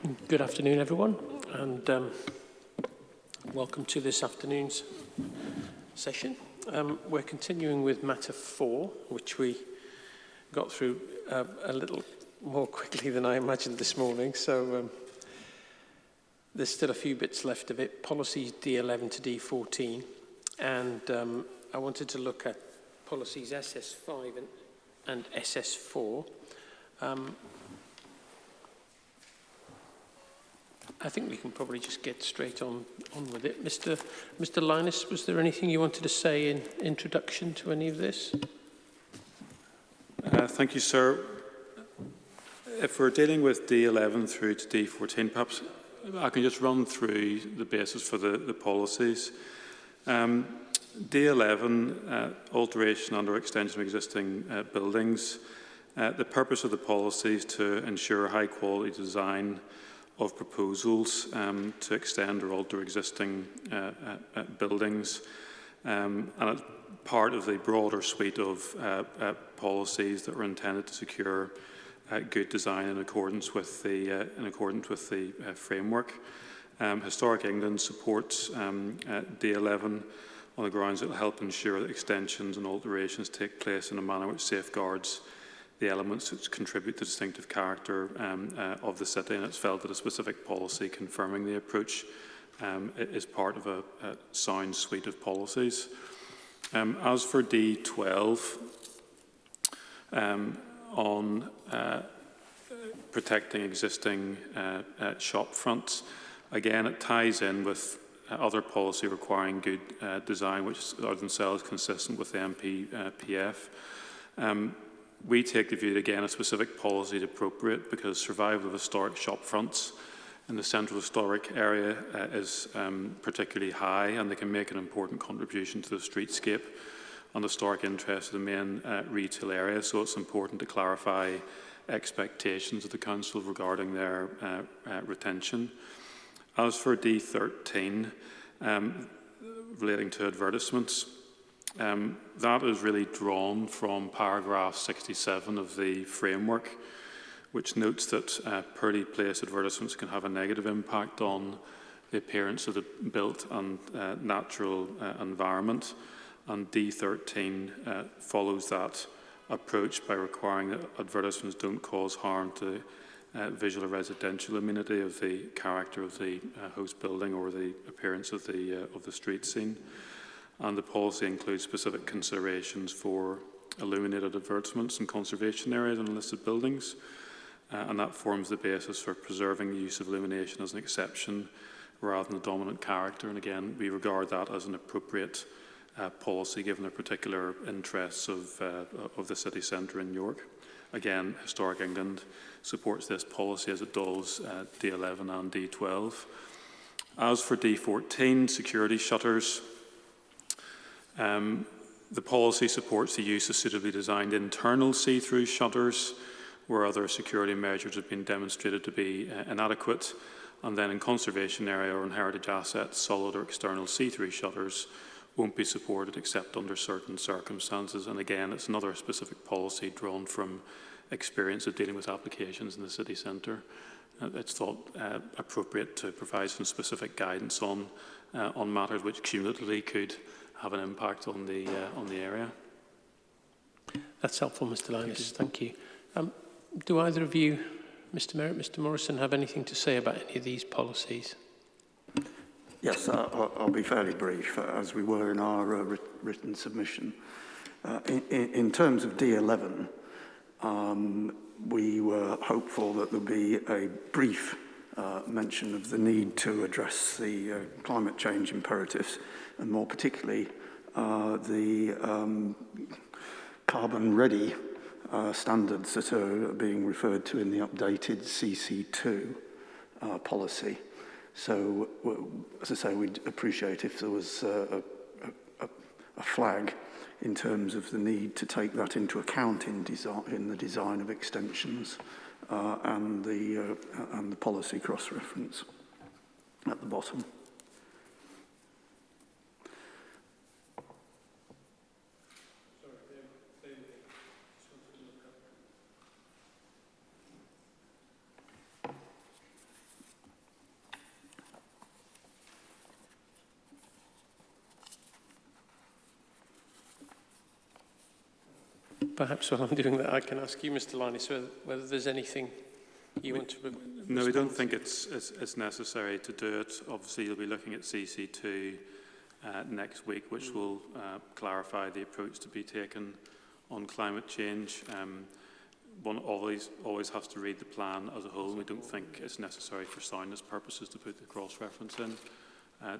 Good afternoon, everyone, and welcome to this afternoon's session. We're continuing with matter 4, which we got through a little more quickly than I imagined this morning, so there's still a few bits left of it. Policies D11 to D14, and I wanted to look at policies SS5 and SS4. I think we can probably just get straight on with it. Mr. Linus, was there anything you wanted to say in introduction to any of this? Thank you, sir. If we're dealing with D11 through to D14, perhaps I can just run through the basis for the policies. D11, alteration under extension of existing buildings. The purpose of the policy is to ensure high quality design of proposals to extend or alter existing buildings, and it's part of the broader suite of policies that are intended to secure good design in accordance with the framework. Historic England supports D11 on the grounds it will help ensure that extensions and alterations take place in a manner which safeguards the elements which contribute to distinctive character of the city, and it's felt that a specific policy confirming the approach is part of a sound suite of policies. As for D12, on protecting existing shop fronts, again it ties in with other policy requiring good design which are themselves consistent with the MPPF. We take the view that, again, a specific policy is appropriate because survival of historic shop fronts in the central historic area is particularly high, and they can make an important contribution to the streetscape and historic interest of the main retail area. So it's important to clarify expectations of the council regarding their retention. As for D13, relating to advertisements, that is really drawn from paragraph 67 of the framework, which notes that poorly placed advertisements can have a negative impact on the appearance of the built and natural environment. And D13 follows that approach by requiring that advertisements don't cause harm to visual or residential amenity of the character of the host building or the appearance of the street scene. And the policy includes specific considerations for illuminated advertisements in conservation areas and listed buildings, and that forms the basis for preserving the use of illumination as an exception rather than a dominant character. And again, we regard that as an appropriate policy given the particular interests of the city centre in York. Again, Historic England supports this policy as it does D11 and D12. As for D14, security shutters, the policy supports the use of suitably designed internal see-through shutters where other security measures have been demonstrated to be inadequate, and then in conservation area or in heritage assets, solid or external see-through shutters won't be supported except under certain circumstances. And again, it's another specific policy drawn from experience of dealing with applications in the city centre. It's thought appropriate to provide some specific guidance on matters which cumulatively could have an impact on the area. That's helpful, Mr. Linus. Thank you. Do either of you, Mr. Merritt, Mr. Morrison, have anything to say about any of these policies? Yes, I'll be fairly brief, as we were in our written submission. In terms of D11, we were hopeful that there would be a brief mention of the need to address the climate change imperatives, and more particularly the carbon-ready standards that are being referred to in the updated CC2 policy. So, as I say, we'd appreciate if there was a flag in terms of the need to take that into account in the design of extensions and the policy cross-reference at the bottom. Perhaps while I'm doing that, I can ask you, Mr. Linus, whether there's anything you want to No, we don't think it's necessary to do it. Obviously, you'll be looking at CC2 next week, which will clarify the approach to be taken on climate change. One always has to read the plan as a whole. We don't think it's necessary for soundness purposes to put the cross-reference in.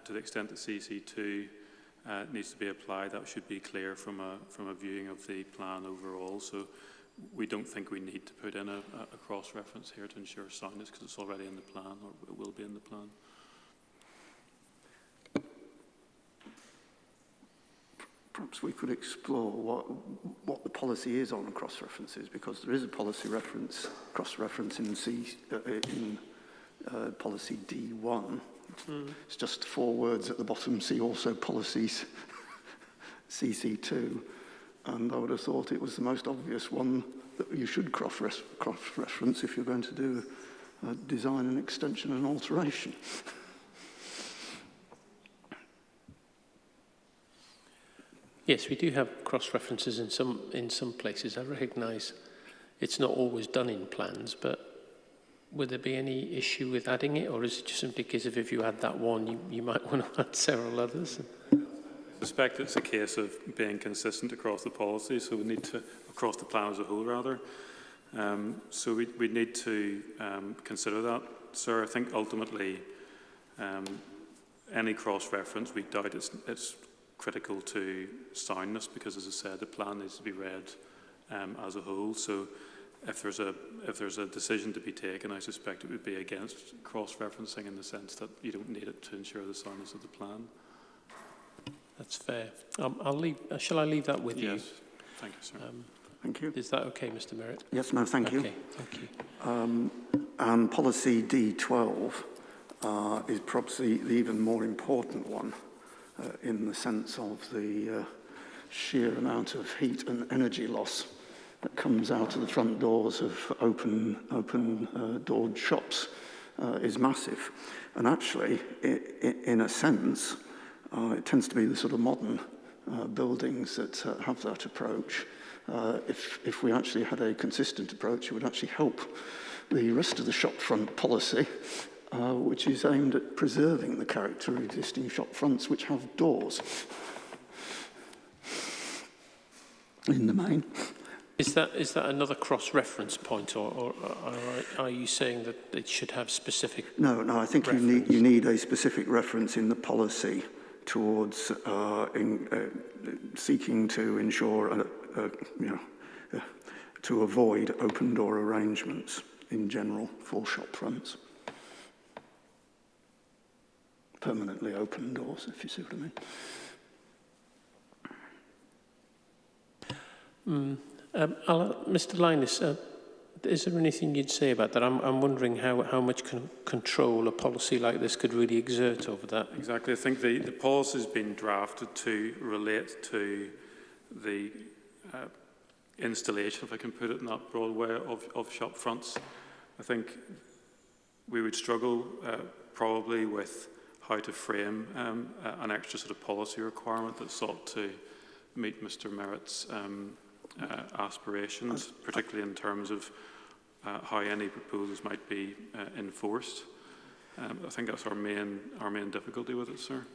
To the extent that CC2 needs to be applied, that should be clear from a viewing of the plan overall. So we don't think we need to put in a cross-reference here to ensure soundness because it's already in the plan, or it will be in the plan. Perhaps we could explore what the policy is on cross-references, because there is a policy cross-reference in policy D1. It's just 4 words at the bottom, see also policies CC2. And I would have thought it was the most obvious one that you should cross-reference if you're going to do a design and extension and alteration. Yes, we do have cross-references in some places. I recognise it's not always done in plans, but would there be any issue with adding it, or is it just simply because if you add that one, you might want to add several others? I suspect it's a case of being consistent across the policy, so we need to, across the plan as a whole rather. So we need to consider that, sir. I think ultimately any cross-reference, we doubt it's critical to soundness because, as I said, the plan needs to be read as a whole. So if there's a decision to be taken, I suspect it would be against cross-referencing in the sense that you don't need it to ensure the soundness of the plan. That's fair. Shall I leave that with you? Yes. Thank you, sir. Thank you. Is that okay, Mr. Merritt? Yes, no, thank you. Okay, thank you. And policy D12 is probably the even more important one in the sense of the sheer amount of heat and energy loss that comes out of the front doors of open-doored shops is massive. And actually, in a sense, it tends to be the sort of modern buildings that have that approach. If we actually had a consistent approach, it would actually help the rest of the shopfront policy, which is aimed at preserving the character of existing shop fronts which have doors in the main. Is that another cross-reference point, or are you saying that it should have specific? No, I think you need a specific reference in the policy towards seeking to ensure to avoid open door arrangements in general for shop fronts. Permanently open doors, if you see what I mean. Mr. Linus, is there anything you'd say about that? I'm wondering how much control a policy like this could really exert over that. Exactly. I think the policy has been drafted to relate to the installation, if I can put it in that broad way, of shop fronts. I think we would struggle probably with how to frame an extra sort of policy requirement that sought to meet Mr. Merritt's aspirations, particularly in terms of how any proposals might be enforced. I think that's our main difficulty with it, sir.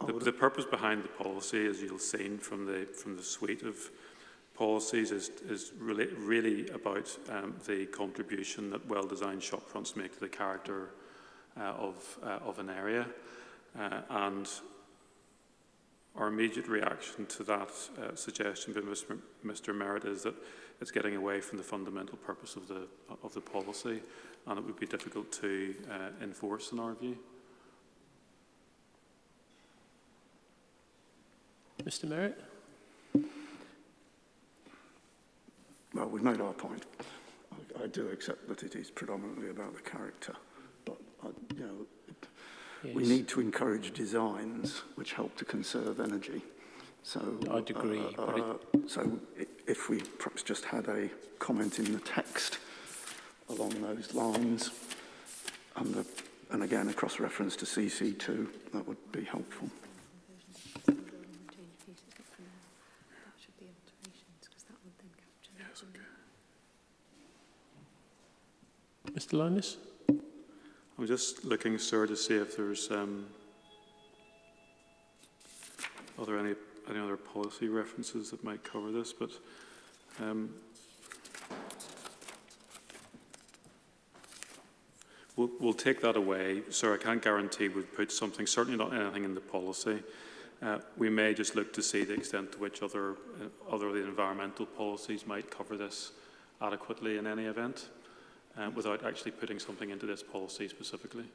The purpose behind the policy, as you'll see from the suite of policies, is really about the contribution that well-designed shop fronts make to the character of an area, and our immediate reaction to that suggestion by Mr. Merritt is that it's getting away from the fundamental purpose of the policy, and it would be difficult to enforce in our view. Mr. Merritt? Well, we've made our point. I do accept that it is predominantly about the character, but yes. We need to encourage designs which help to conserve energy. So I'd agree. So if we perhaps just had a comment in the text along those lines, and again a cross-reference to CC2, that would be helpful. That's okay. Mr. Linus? I'm just looking, sir, to see if there's are there any other policy references that might cover this, but we'll take that away. Sir, I can't guarantee we'd put something, certainly not anything in the policy. We may just look to see the extent to which other of the environmental policies might cover this adequately in any event, without actually putting something into this policy specifically.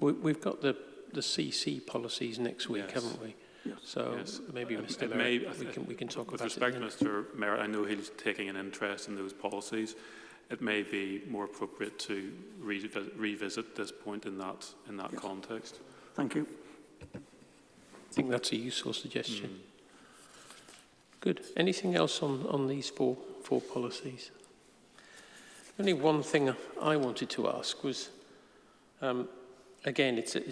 We've got the CC policies next week, Yes. haven't we? Yes. So Yes. maybe Mr. Merritt, we can talk with about it. respect to then. Mr. Merritt, I know he's taking an interest in those policies. It may be more appropriate to revisit this point in that Yes. context. Thank you. I think that's a useful suggestion. Good. Anything else on these four policies? Only one thing I wanted to ask was, again, it's a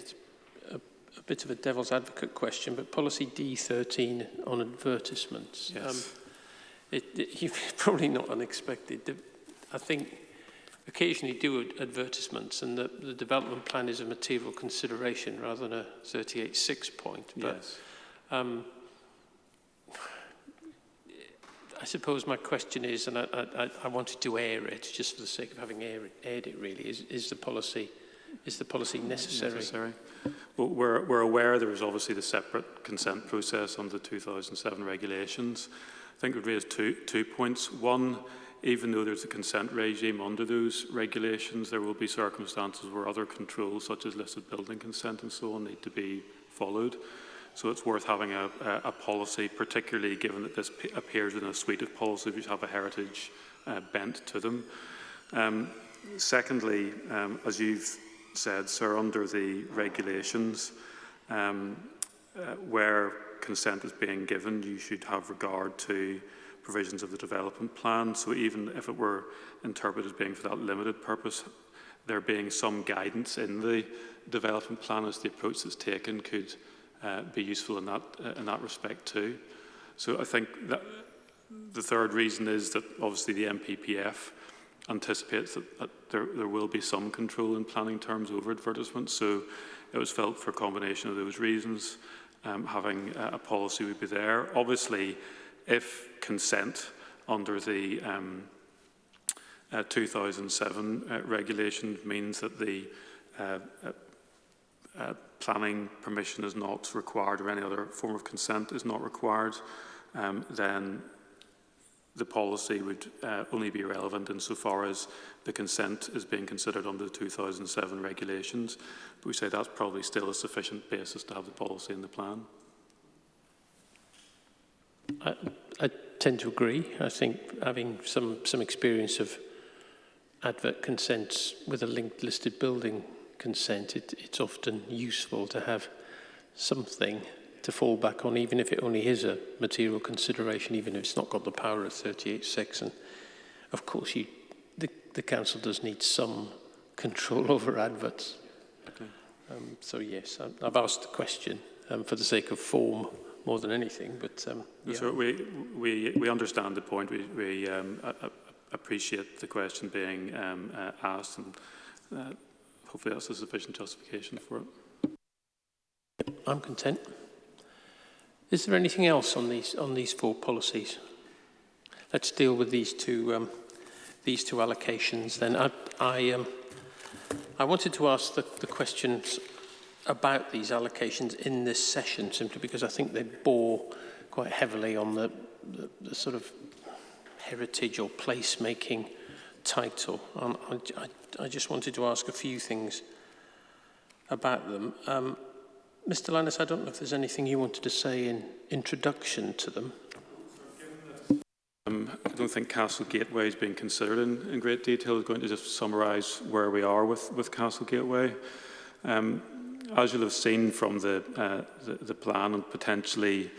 bit of a devil's advocate question, but policy D13 on advertisements. Yes. Probably not unexpected. I think occasionally do advertisements, and the development plan is a material consideration rather than a 38.6 point. But Yes. I suppose my question is, and I wanted to air it just for the sake of having aired it. Really, is the policy necessary? Well, we're aware there is obviously the separate consent process under the 2007 regulations. I think we'd raise two points. One, even though there's a consent regime under those regulations, there will be circumstances where other controls, such as listed building consent and so on, need to be followed. So it's worth having a policy, particularly given that this appears in a suite of policies which have a heritage bent to them. Secondly, as you've said, sir, under the regulations, where consent is being given, you should have regard to provisions of the development plan. So even if it were interpreted as being for that limited purpose, there being some guidance in the development plan as the approach that's taken could be useful in that respect too. So I think that the third reason is that obviously the MPPF anticipates that there will be some control in planning terms over advertisements. So it was felt for a combination of those reasons, having a policy would be there. Obviously, if consent under the 2007 regulation means that the planning permission is not required or any other form of consent is not required, then the policy would only be relevant insofar as the consent is being considered under the 2007 regulations. But we say that's probably still a sufficient basis to have the policy in the plan. I tend to agree. I think having some experience of advert consents with a linked listed building consent, it's often useful to have something to fall back on, even if it only is a material consideration, even if it's not got the power of 38.6. And of course, the council does need some control over adverts. Okay. So yes, I've asked the question for the sake of form more than anything, but yeah. So we understand the point. We appreciate the question being asked, and hopefully that's a sufficient justification for it. I'm content. Is there anything else on these four policies? Let's deal with these two allocations then. I wanted to ask the questions about these allocations in this session, simply because I think they bore quite heavily on the sort of heritage or placemaking title. I just wanted to ask a few things about them. Mr. Lannis, I don't know if there's anything you wanted to say in introduction to them. I don't think Castle Gateway is being considered in great detail. I'm going to just summarise where we are with Castle Gateway. As you'll have seen from the plan, and potentially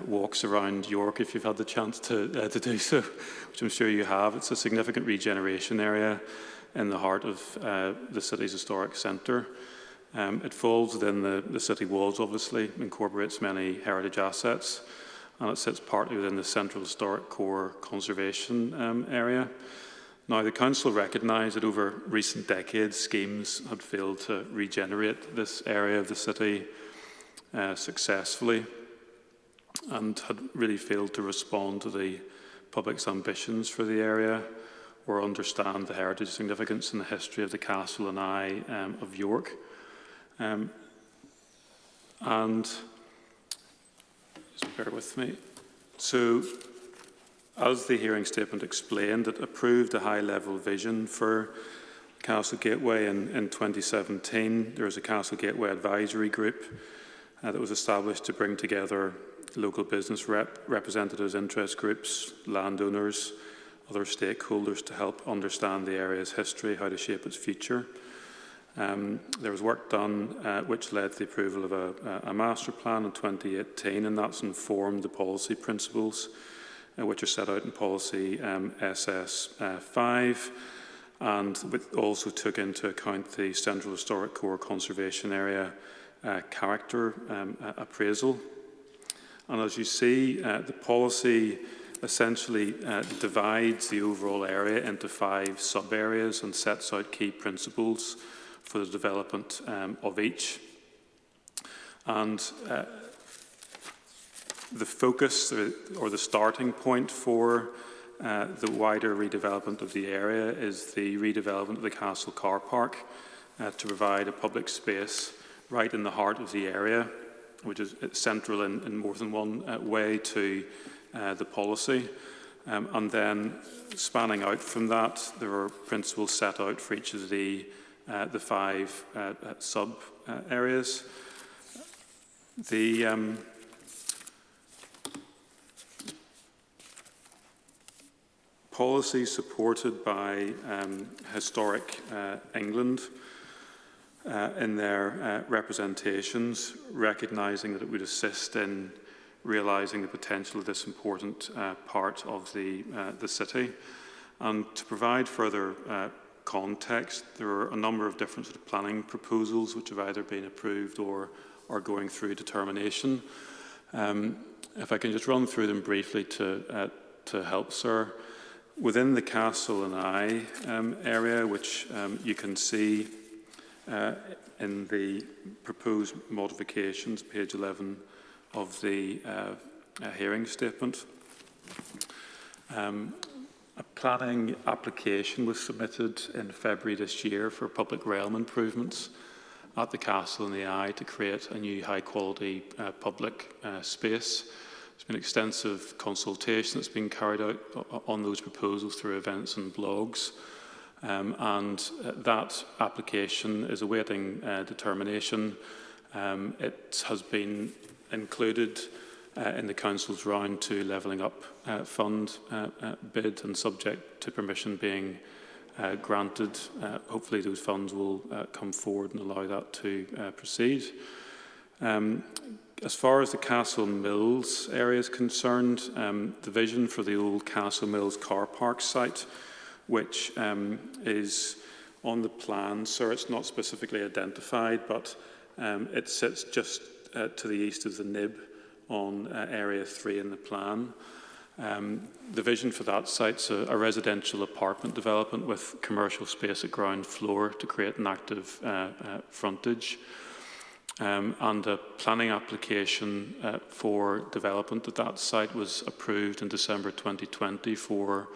walks around York if you've had the chance to do so, which I'm sure you have, it's a significant regeneration area in the heart of the city's historic centre. It falls within the city walls, obviously, incorporates many heritage assets, and it sits partly within the Central Historic Core Conservation area. Now, the Council recognised that over recent decades, schemes had failed to regenerate this area of the city successfully, and had really failed to respond to the public's ambitions for the area or understand the heritage significance and the history of the Castle and Eye of York. And just bear with me. So, as the hearing statement explained, it approved a high-level vision for Castle Gateway in 2017. There was a Castle Gateway Advisory Group that was established to bring together local business representatives, interest groups, landowners, other stakeholders to help understand the area's history, how to shape its future. There was work done which led to the approval of a master plan in 2018, and that's informed the policy principles which are set out in policy SS5, and also took into account the Central Historic Core Conservation Area character appraisal. And as you see, the policy essentially divides the overall area into 5 sub-areas and sets out key principles for the development of each. And the focus or the starting point for the wider redevelopment of the area is the redevelopment of the Castle Car Park to provide a public space right in the heart of the area, which is central in more than one way to the policy. And then spanning out from that, there are principles set out for each of the 5 sub-areas. The policy supported by Historic England in their representations, recognising that it would assist in realising the potential of this important part of the city. And to provide further context, there are a number of different sort of planning proposals which have either been approved or are going through determination. If I can just run through them briefly to help, sir. Within the Castle and Eye area, which you can see in the proposed modifications, page 11 of the hearing statement, a planning application was submitted in February this year for public realm improvements at the Castle and the Eye to create a new high-quality public space. There's been extensive consultation that's been carried out on those proposals through events and blogs. And that application is awaiting determination. It has been included in the Council's round 2 Levelling Up Fund bid, and subject to permission being granted. Hopefully those funds will come forward and allow that to proceed. As far as the Castle Mills area is concerned, the vision for the old Castle Mills car park site, which is on the plan, sir, it's not specifically identified, but it sits just to the east of the nib on Area 3 in the plan. The vision for that site's a residential apartment development with commercial space at ground floor to create an active frontage. And a planning application for development at that site was approved in December 2020 for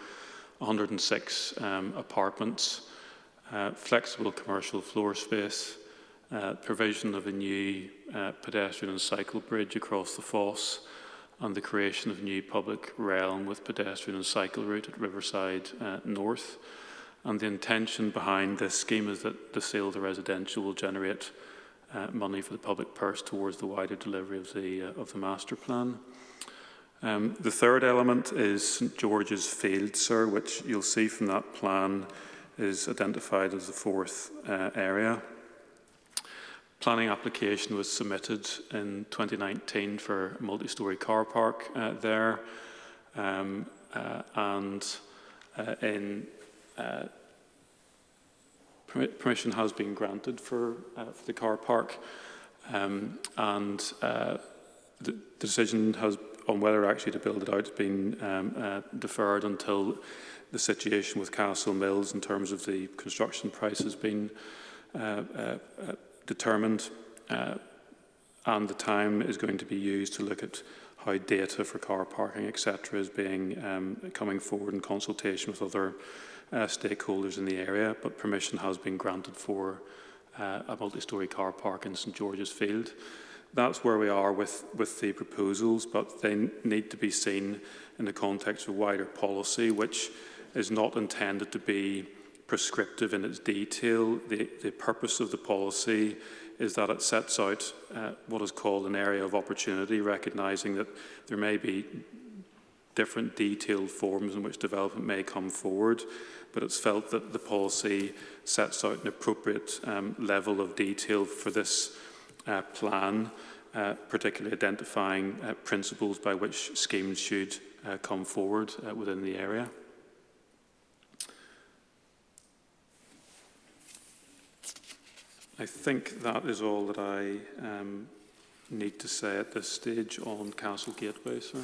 106 apartments, flexible commercial floor space, provision of a new pedestrian and cycle bridge across the fosse, and the creation of a new public realm with pedestrian and cycle route at Riverside North. And the intention behind this scheme is that the sale of the residential will generate money for the public purse towards the wider delivery of the master plan. The third element is St George's Field, sir, which you'll see from that plan is identified as the 4th area. Planning application was submitted in 2019 for a multi-storey car park there, permission has been granted for the car park, and the decision on whether actually to build it out has been deferred until the situation with Castle Mills in terms of the construction price has been determined, and the time is going to be used to look at how data for car parking, etc., is being coming forward in consultation with other stakeholders in the area. But permission has been granted for a multi-storey car park in St George's Field. That's where we are with the proposals, but they need to be seen in the context of wider policy, which is not intended to be prescriptive in its detail. The purpose of the policy is that it sets out what is called an area of opportunity, recognising that there may be different detailed forms in which development may come forward, but it's felt that the policy sets out an appropriate level of detail for this plan, particularly identifying principles by which schemes should come forward within the area. I think that is all that I need to say at this stage on Castle Gateway, sir.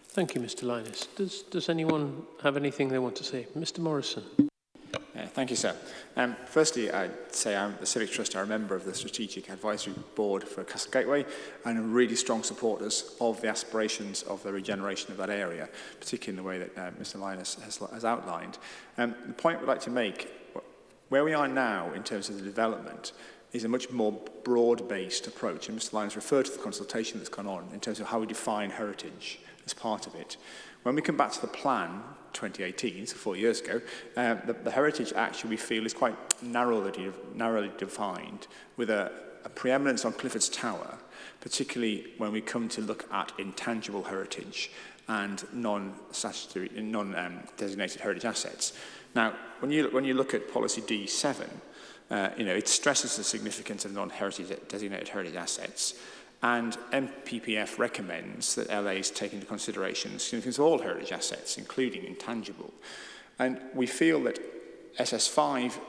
Thank you, Mr. Linus. Does anyone have anything they want to say? Mr. Morrison. Thank you, sir. Firstly, I'd say I'm the Civic Trust, I'm a member of the Strategic Advisory Board for Castle Gateway, and I'm really strong supporters of the aspirations of the regeneration of that area, particularly in the way that Mr. Linus has outlined. The point we'd like to make, where we are now in terms of the development, is a much more broad-based approach, and Mr. Linus referred to the consultation that's gone on in terms of how we define heritage as part of it. When we come back to the plan, 2018, so 4 years ago, the heritage actually we feel is quite narrowly defined, with a preeminence on Clifford's Tower, particularly when we come to look at intangible heritage and non-statutory, non-designated heritage assets. Now, when you look at policy D7, it stresses the significance of non-heritage designated heritage assets, and MPPF recommends that LAs take into consideration the significance of all heritage assets, including intangible. And we feel that SS5,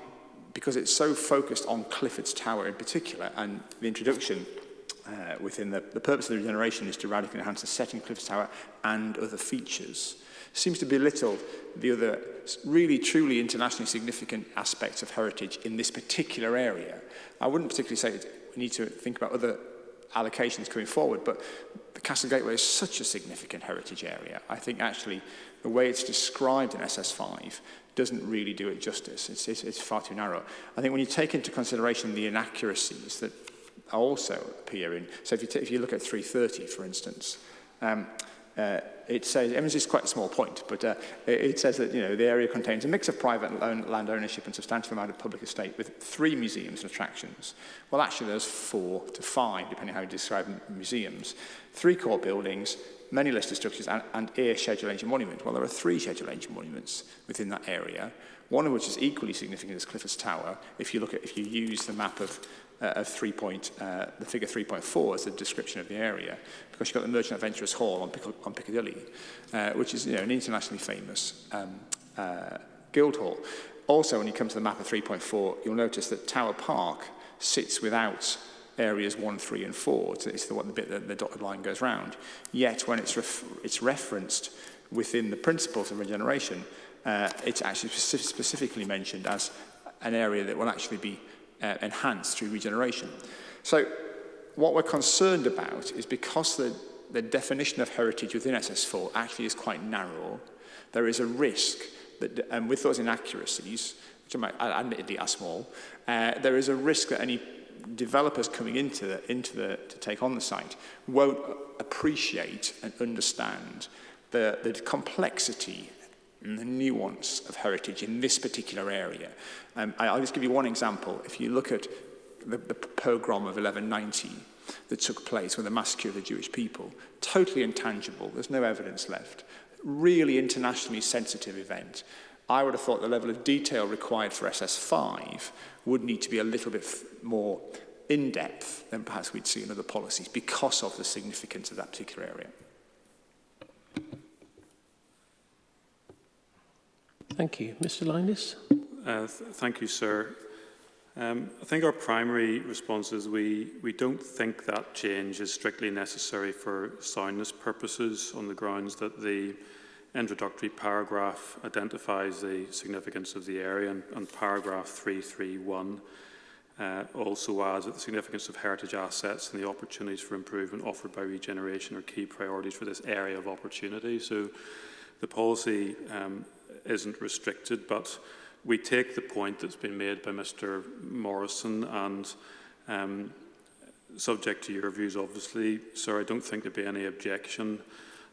because it's so focused on Clifford's Tower in particular, and the introduction within the purpose of the regeneration is to radically enhance the setting of Clifford's Tower and other features, seems to belittle the other really truly internationally significant aspects of heritage in this particular area. I wouldn't particularly say that we need to think about other allocations coming forward, but the Castle Gateway is such a significant heritage area. I think actually the way it's described in SS5 doesn't really do it justice. It's far too narrow. I think when you take into consideration the inaccuracies that also appear in, so if you look at 330, for instance, it says, I mean, it's quite a small point, but it says that the area contains a mix of private land ownership and substantial amount of public estate with 3 museums and attractions. Well, actually, there's 4 to 5, depending on how you describe museums. 3 core buildings, many listed structures, and a scheduled ancient monument. Well, there are 3 scheduled ancient monuments within that area, one of which is equally significant as Clifford's Tower. If you use the map of the figure 3.4 as a description of the area, because you've got the Merchant Adventurers Hall on Piccadilly, which is an internationally famous guild hall. Also, when you come to the map of 3.4, you'll notice that Tower Park sits without areas 1, 3, and 4. So it's the bit that the dotted line goes round. Yet, when it's referenced within the principles of regeneration, it's actually specifically mentioned as an area that will actually be enhanced through regeneration. So what we're concerned about is because the definition of heritage within SS4 actually is quite narrow, there is a risk that, and with those inaccuracies, which admittedly are small, there is a risk that any developers coming to take on the site won't appreciate and understand the complexity and the nuance of heritage in this particular area. I'll just give you one example. If you look at the pogrom of 1190 that took place with the massacre of the Jewish people, totally intangible, there's no evidence left, really internationally sensitive event. I would have thought the level of detail required for SS5 would need to be a little bit more in-depth than perhaps we'd see in other policies because of the significance of that particular area. Thank you. Mr. Linus? Thank you, sir. I think our primary response is we don't think that change is strictly necessary for soundness purposes, on the grounds that the introductory paragraph identifies the significance of the area, and paragraph 331 also adds that the significance of heritage assets and the opportunities for improvement offered by regeneration are key priorities for this area of opportunity. So the policy isn't restricted, but we take the point that's been made by Mr. Morrison, and subject to your views, obviously, sir, I don't think there'd be any objection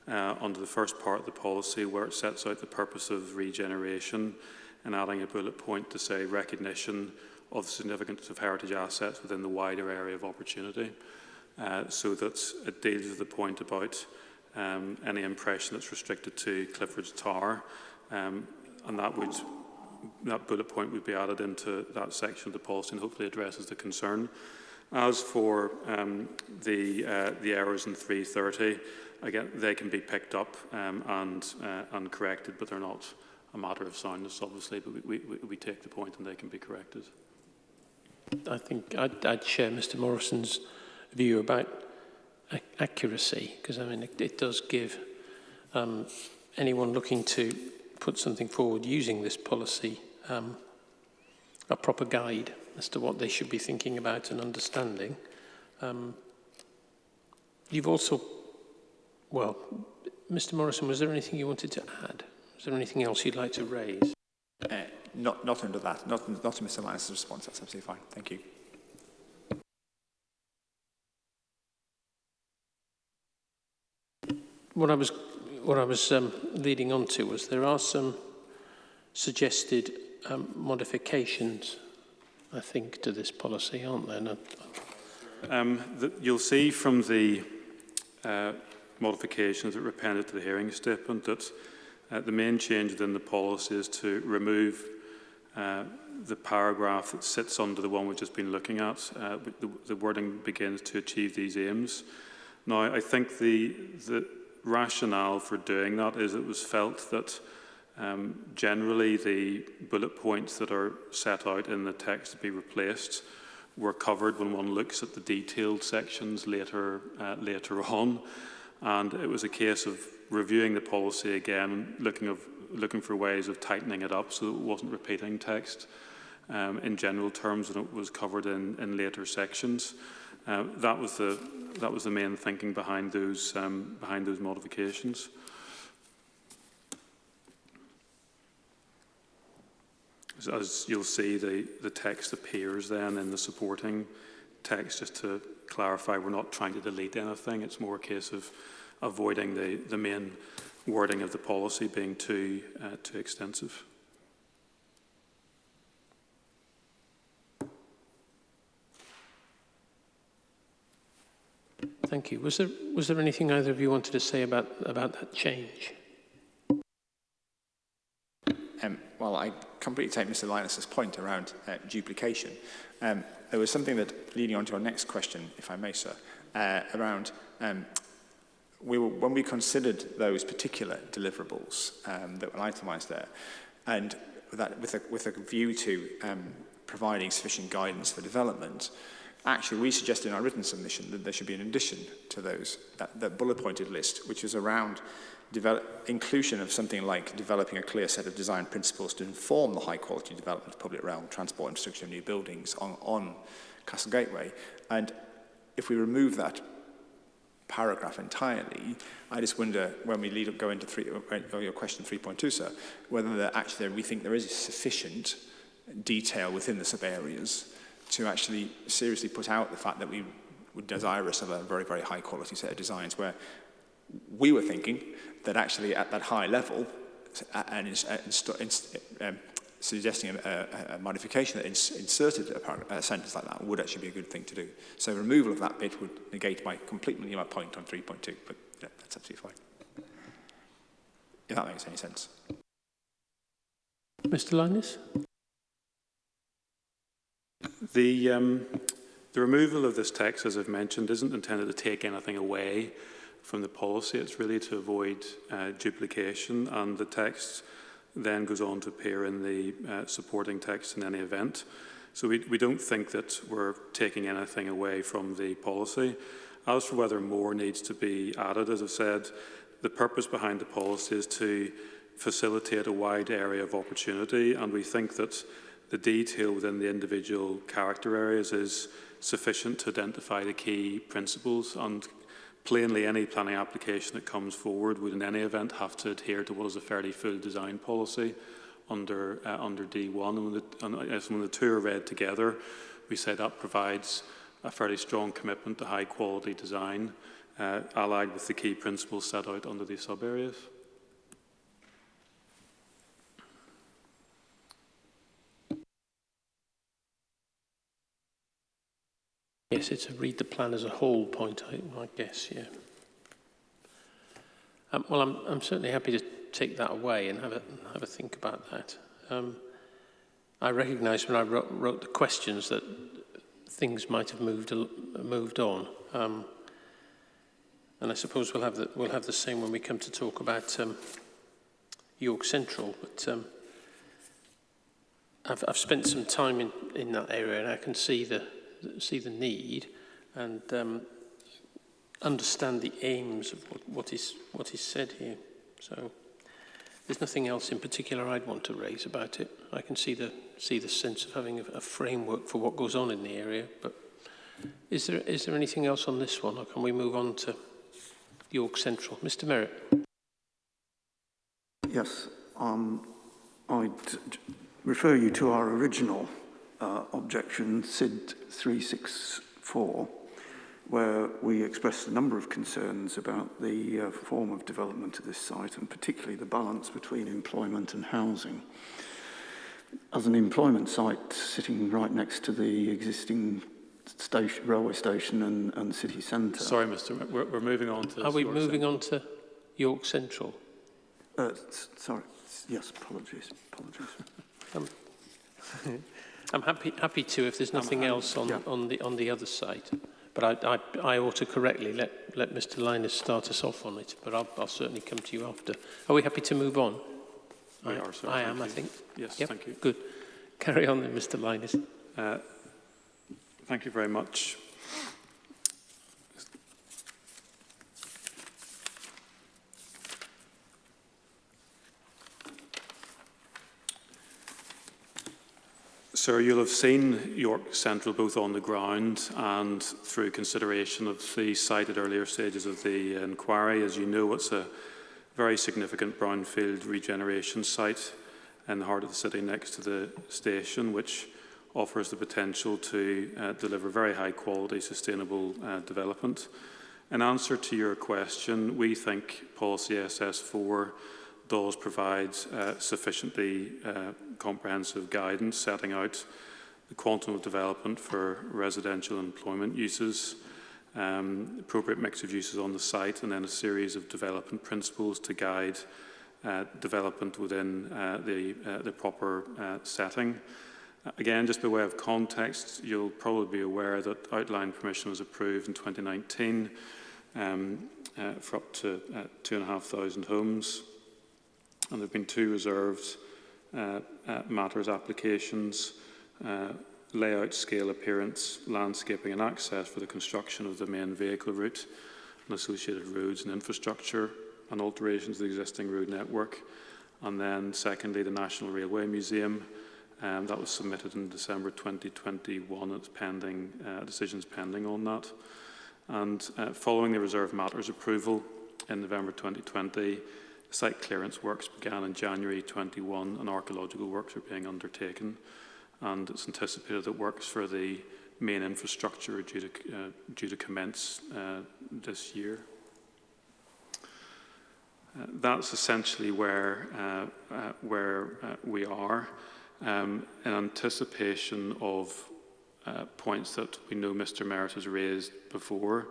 under the first part of the policy where it sets out the purpose of regeneration and adding a bullet point to say recognition of the significance of heritage assets within the wider area of opportunity, so that it deals with the point about any impression that's restricted to Clifford's Tower, and that bullet point would be added into that section of the policy and hopefully addresses the concern. As for the errors in 330, again, they can be picked up and corrected, but they're not a matter of soundness, obviously, but we take the point and they can be corrected. I think I'd share Mr. Morrison's view about accuracy, because I mean it does give anyone looking to put something forward using this policy a proper guide as to what they should be thinking about and understanding. You've also, well, Mr. Morrison, was there anything you wanted to add? Was there anything else you'd like to raise? Not under that, not to Mr. Linus' response. That's absolutely fine. Thank you. What I was leading on to was there are some suggested modifications, I think, to this policy, aren't there? No. You'll see from the modifications that were appended to the hearing statement that the main change within the policy is to remove the paragraph that sits under the one we've just been looking at. The wording begins to achieve these aims. Now, I think the rationale for doing that is it was felt that generally the bullet points that are set out in the text to be replaced were covered when one looks at the detailed sections later on, and it was a case of reviewing the policy again, looking for ways of tightening it up so that it wasn't repeating text in general terms when it was covered in later sections. That was the main thinking behind those modifications. As you'll see, the text appears then in the supporting text. Just to clarify, we're not trying to delete anything. It's more a case of avoiding the main wording of the policy being too extensive. Thank you. Was there anything either of you wanted to say about that change? Well, I completely take Mr. Linus's point around duplication. There was something that, leading on to our next question, if I may, sir, around when we considered those particular deliverables that were itemised there, and that with a view to providing sufficient guidance for development, actually we suggested in our written submission that there should be an addition to those, that bullet-pointed list, which is around inclusion of something like developing a clear set of design principles to inform the high-quality development of public realm, transport and construction of new buildings on Castle Gateway. And if we remove that paragraph entirely, I just wonder, when we go into your question 3.2, sir, whether actually we think there is sufficient detail within the sub-areas to actually seriously put out the fact that we were desirous of a very, very high-quality set of designs, where we were thinking that actually at that high level, and suggesting a modification that inserted a sentence like that would actually be a good thing to do. So removal of that bit would negate completely my point on 3.2, but yeah, that's absolutely fine. If that makes any sense. Mr. Linus? The removal of this text, as I've mentioned, isn't intended to take anything away from the policy. It's really to avoid duplication, and the text then goes on to appear in the supporting text in any event. So we don't think that we're taking anything away from the policy. As for whether more needs to be added, as I've said, the purpose behind the policy is to facilitate a wide area of opportunity, and we think that the detail within the individual character areas is sufficient to identify the key principles, and plainly any planning application that comes forward would in any event have to adhere to what is a fairly full design policy under D1. And when the two are read together, we say that provides a fairly strong commitment to high quality design, allied with the key principles set out under these sub-areas. Yes, it's a read the plan as a whole point, I guess, yeah. Well, I'm certainly happy to take that away and have a think about that. I recognise when I wrote the questions that things might have moved on, and I suppose we'll have the same when we come to talk about York Central. But I've spent some time in that area, and I can see the need and understand the aims of what is said here. So there's nothing else in particular I'd want to raise about it. I can see the sense of having a framework for what goes on in the area. But is there anything else on this one, or can we move on to York Central? Mr. Merritt. Yes, I'd refer you to our original objection, SID 364, where we expressed a number of concerns about the form of development of this site, and particularly the balance between employment and housing. As an employment site sitting right next to the existing railway station and city centre. Sorry, Mr. We're moving on to. Are we moving on to York Central? Sorry. Yes. Apologies. I'm happy to if there's nothing else on the other site. But I ought to correctly let Mr. Linus start us off on it. But I'll certainly come to you after. Are we happy to move on? We are, sir. I am, I think. Yes, yep. Thank you. Good. Carry on then, Mr. Linus. Thank you very much. Sir, you'll have seen York Central both on the ground and through consideration of the site at earlier stages of the inquiry. As you know, it's a very significant brownfield regeneration site in the heart of the city next to the station, which offers the potential to deliver very high quality, sustainable development. In answer to your question, we think Policy SS4 does provide sufficiently comprehensive guidance setting out the quantum of development for residential employment uses, appropriate mix of uses on the site, and then a series of development principles to guide development within the proper setting. Again, just by way of context, you'll probably be aware that outline permission was approved in 2019 for up to 2,500 homes. And there have been 2 reserved matters applications, layout, scale, appearance, landscaping and access for the construction of the main vehicle route and associated roads and infrastructure and alterations to the existing road network. And then secondly, the National Railway Museum, that was submitted in December 2021. It's pending, decisions pending on that. And following the reserved matters approval in November 2020, site clearance works began in January 21 and archaeological works are being undertaken, and it's anticipated that works for the main infrastructure are due to commence this year. That's essentially where we are. In anticipation of points that we know Mr. Merritt has raised before,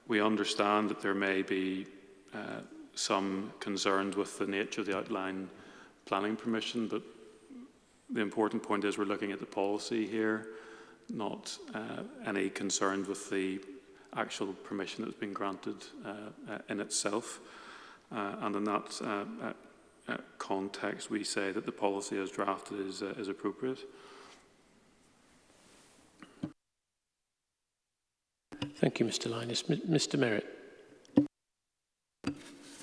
we understand that there may be some concerns with the nature of the outline planning permission, but the important point is we're looking at the policy here, not any concerns with the actual permission that's been granted in itself. And in that context, we say that the policy as drafted is appropriate. Thank you, Mr. Linus. Mr. Merritt.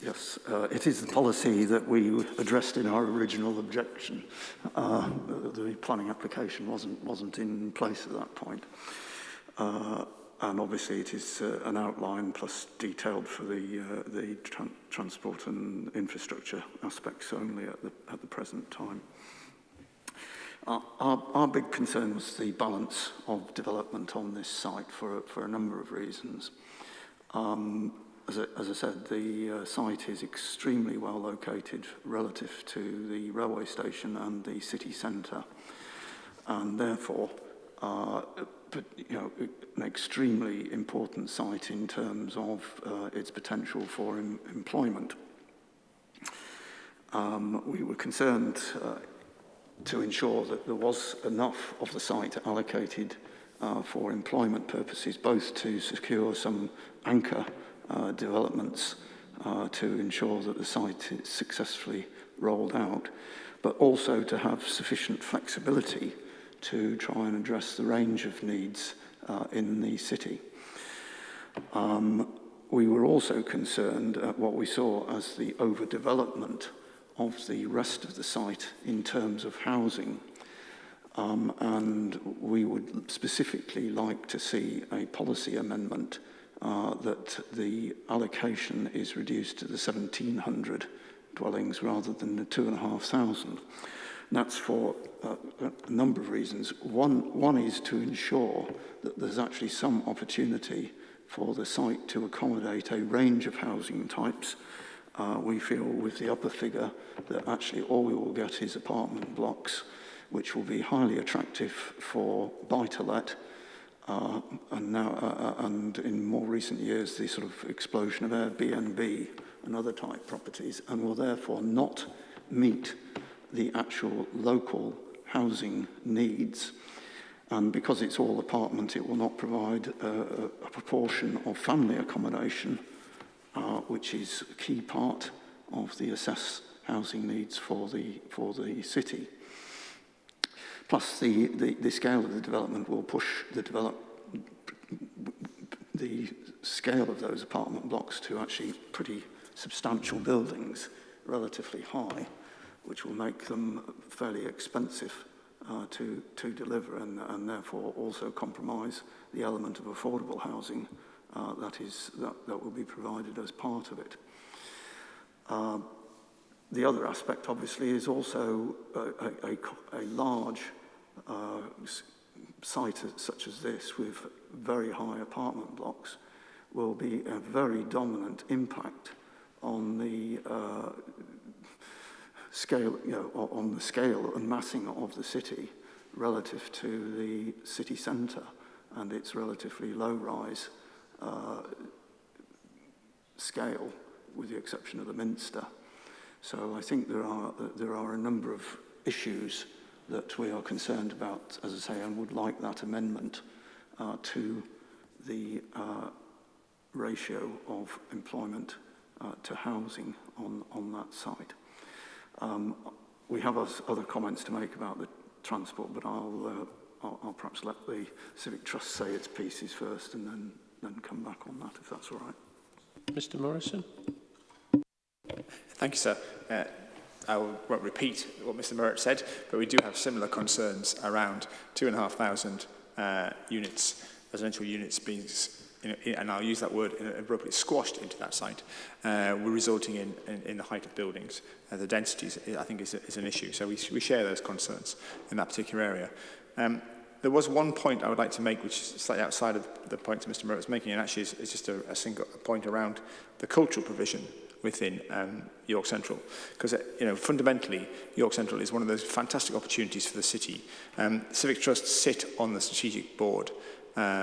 Yes, it is the policy that we addressed in our original objection. The planning application wasn't in place at that point. And obviously it is an outline plus detailed for the transport and infrastructure aspects only at the present time. Our big concern was the balance of development on this site for a number of reasons. As I said, the site is extremely well located relative to the railway station and the city centre, and therefore an extremely important site in terms of its potential for employment. We were concerned to ensure that there was enough of the site allocated for employment purposes, both to secure some anchor developments to ensure that the site is successfully rolled out, but also to have sufficient flexibility to try and address the range of needs in the city. We were also concerned at what we saw as the overdevelopment of the rest of the site in terms of housing. And we would specifically like to see a policy amendment that the allocation is reduced to the 1,700 dwellings rather than the 2,500. That's for a number of reasons. One is to ensure that there's actually some opportunity for the site to accommodate a range of housing types. We feel with the upper figure that actually all we will get is apartment blocks, which will be highly attractive for buy-to-let, and in more recent years, the sort of explosion of Airbnb and other type properties, and will therefore not meet the actual local housing needs. And because it's all apartment, it will not provide a proportion of family accommodation, which is a key part of the assessed housing needs for the city. Plus, the scale of the development will push the scale of those apartment blocks to actually pretty substantial buildings, relatively high, which will make them fairly expensive to deliver, and therefore also compromise the element of affordable housing that will be provided as part of it. The other aspect, obviously, is also a large site such as this with very high apartment blocks will be a very dominant impact on the scale, on the scale and massing of the city relative to the city centre and its relatively low-rise scale, with the exception of the Minster. So I think there are a number of issues that we are concerned about, as I say, and would like that amendment to the ratio of employment to housing on that site. We have other comments to make about the transport, but I'll perhaps let the Civic Trust say its pieces first and then come back on that, if that's all right. Mr. Morrison. Thank you, sir. I won't repeat what Mr. Merritt said, but we do have similar concerns around 2,500 units, residential units being, and I'll use that word appropriately, squashed into that site, resulting in the height of buildings. The densities, I think, is an issue. So we share those concerns in that particular area. There was one point I would like to make, which is slightly outside of the point that Mr. Merritt was making, and actually is just a single point around the cultural provision within York Central, because fundamentally York Central is one of those fantastic opportunities for the city. Civic Trusts sit on the strategic board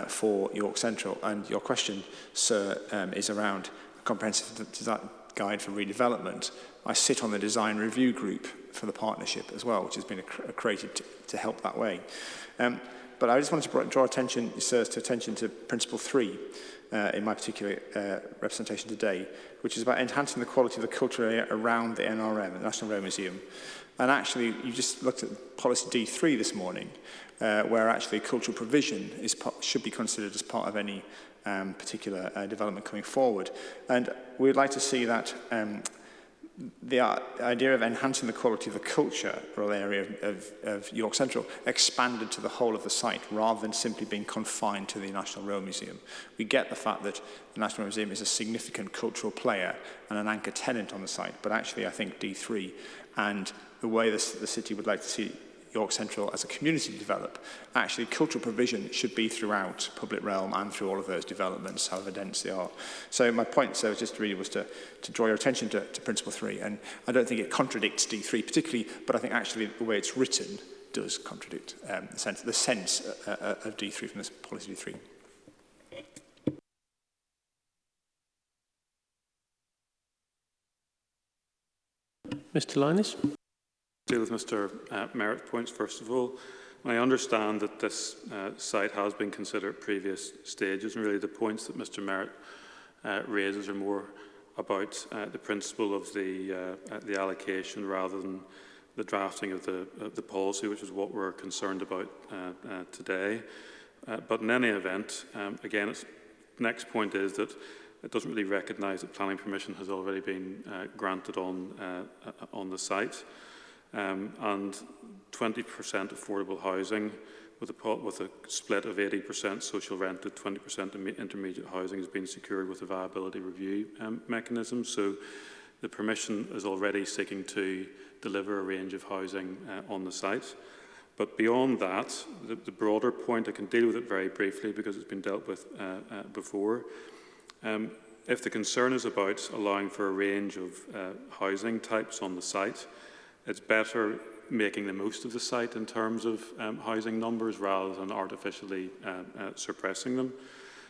for York Central, and your question, sir, is around a comprehensive design guide for redevelopment. I sit on the design review group for the partnership as well, which has been created to help that way. But I just wanted to draw attention, sirs, to Principle 3, in my particular representation today, which is about enhancing the quality of the cultural area around the NRM, the National Rail Museum. And actually, you just looked at policy D3 this morning, where actually cultural provision should be considered as part of any particular development coming forward. And we'd like to see that the idea of enhancing the quality of the cultural area of York Central expanded to the whole of the site rather than simply being confined to the National Rail Museum. We get the fact that the National Rail Museum is a significant cultural player and an anchor tenant on the site, but actually I think D3 and the way the city would like to see York Central as a community develop, actually cultural provision should be throughout public realm and through all of those developments, however dense they are. So my point just really was to draw your attention to Principle 3, and I don't think it contradicts D3 particularly, but I think actually the way it's written does contradict the sense of D3 from this policy D3. Mr. Linus? Deal with Mr. Merritt's points first of all. I understand that this site has been considered at previous stages, and really the points that Mr. Merritt raises are more about the principle of the allocation rather than the drafting of the policy, which is what we're concerned about today. But in any event, again, its next point is that it doesn't really recognise that planning permission has already been granted on the site. And 20% affordable housing with a split of 80% social rented, 20% intermediate housing has been secured with a viability review mechanism. So the permission is already seeking to deliver a range of housing on the site. But beyond that, the broader point, I can deal with it very briefly because it's been dealt with before. If the concern is about allowing for a range of housing types on the site, it's better making the most of the site in terms of housing numbers rather than artificially suppressing them.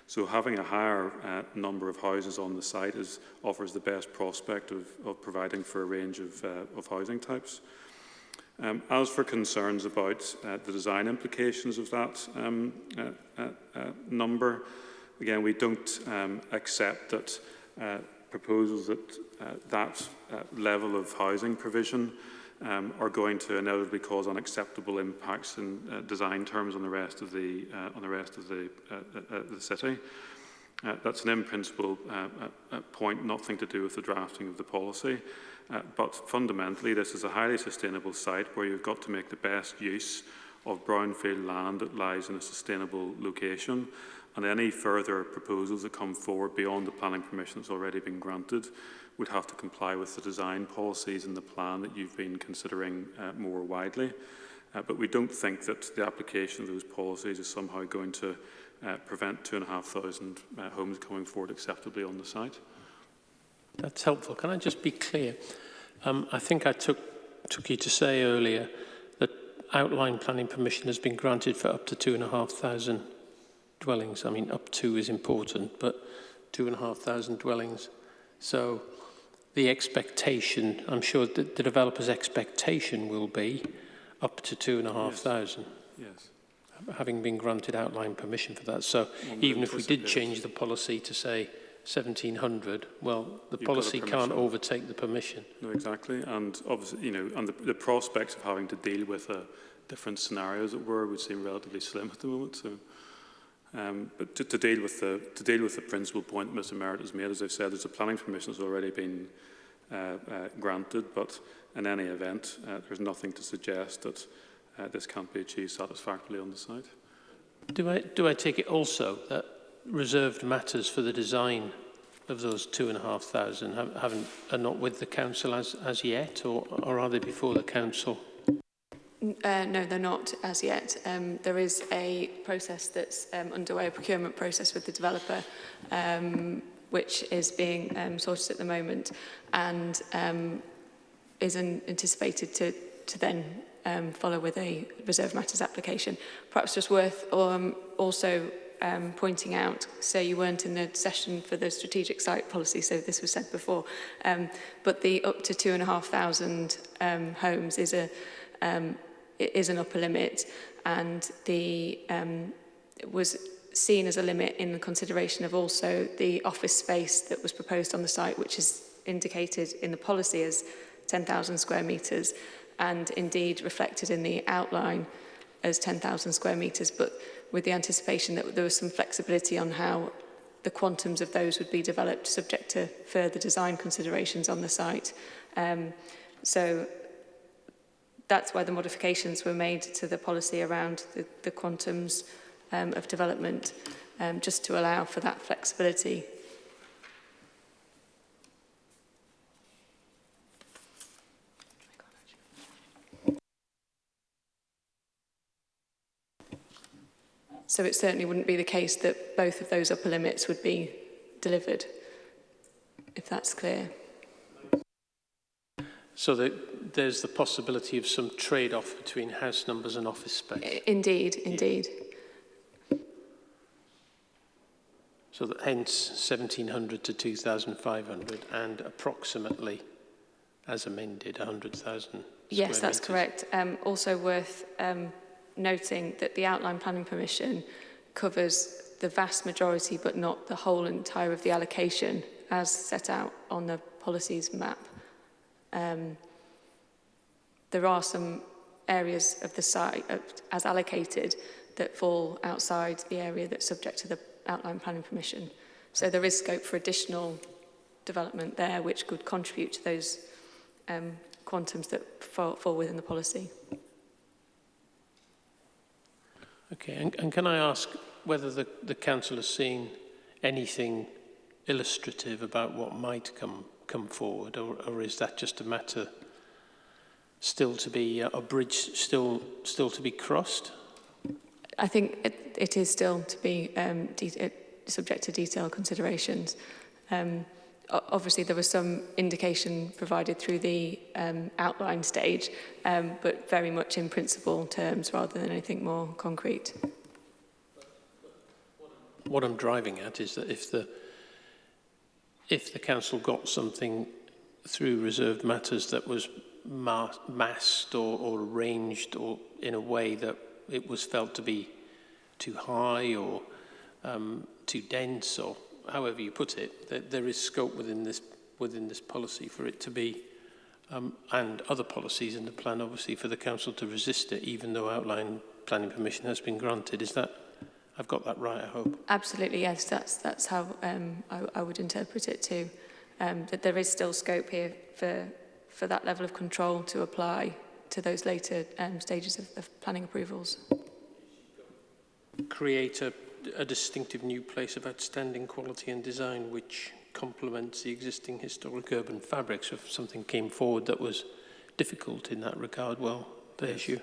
So having a higher number of houses on the site offers the best prospect of providing for a range of housing types. As for concerns about the design implications of that number, again, we don't accept that proposals that level of housing provision are going to inevitably cause unacceptable impacts in design terms on the rest of the city. That's an in-principle point, nothing to do with the drafting of the policy. But fundamentally, this is a highly sustainable site where you've got to make the best use of brownfield land that lies in a sustainable location. And any further proposals that come forward beyond the planning permission that's already been granted would have to comply with the design policies in the plan that you've been considering more widely. But we don't think that the application of those policies is somehow going to prevent 2,500 homes coming forward acceptably on the site. That's helpful. Can I just be clear? I think I took you to say earlier that outline planning permission has been granted for up to 2,500 dwellings. I mean, up to is important, but 2,500 dwellings. So the expectation, I'm sure that the developer's expectation will be up to 2,500. Yes. Having been granted outline permission for that. So even if we did change the policy to say 1,700, well, the policy can't overtake the permission. No, exactly. And obviously, and the prospects of having to deal with different scenarios that would seem relatively slim at the moment. So, but to deal with the principal point that Mr. Merritt has made, as I've said, there's a planning permission that's already been granted, but in any event, there's nothing to suggest that this can't be achieved satisfactorily on the site. Do I take it also that reserved matters for the design of those 2,500 are not with the council as yet, or are they before the council? No, they're not as yet. There is a process that's underway, a procurement process with the developer, which is being sorted at the moment, and is anticipated to then follow with a reserved matters application. Perhaps just worth also pointing out, so you weren't in the session for the strategic site policy, so this was said before, but the up to 2,500 homes is an upper limit, and the was seen as a limit in consideration of also the office space that was proposed on the site, which is indicated in the policy as 10,000 square metres and indeed reflected in the outline as 10,000 square metres, but with the anticipation that there was some flexibility on how the quantums of those would be developed subject to further design considerations on the site. So that's why the modifications were made to the policy around the quantums of development, just to allow for that flexibility. So it certainly wouldn't be the case that both of those upper limits would be delivered, if that's clear. So there's the possibility of some trade-off between house numbers and office space. Indeed, indeed. So that hence 1,700 to 2,500 and approximately, as amended, 100,000. Yes, that's correct. Also worth noting that the outline planning permission covers the vast majority but not the whole entire of the allocation as set out on the policies map. There are some areas of the site as allocated that fall outside the area that's subject to the outline planning permission. So there is scope for additional development there which could contribute to those quantums that fall within the policy. Okay, and can I ask whether the council has seen anything illustrative about what might come forward, or is that just a matter still to be a bridge still to be crossed? I think it is still to be subject to detailed considerations. Obviously, there was some indication provided through the outline stage, but very much in principle terms rather than anything more concrete. What I'm driving at is that if the council got something through reserved matters that was massed or arranged or in a way that it was felt to be too high or too dense, or however you put it, that there is scope within this policy for it to be, and other policies in the plan, obviously, for the council to resist it, even though outline planning permission has been granted. Is that, I've got that right, I hope? Absolutely, yes. That's how I would interpret it too. That there is still scope here for that level of control to apply to those later stages of planning approvals. Create a distinctive new place of outstanding quality and design which complements the existing historic urban fabrics. If something came forward that was difficult in that regard, well, there's you.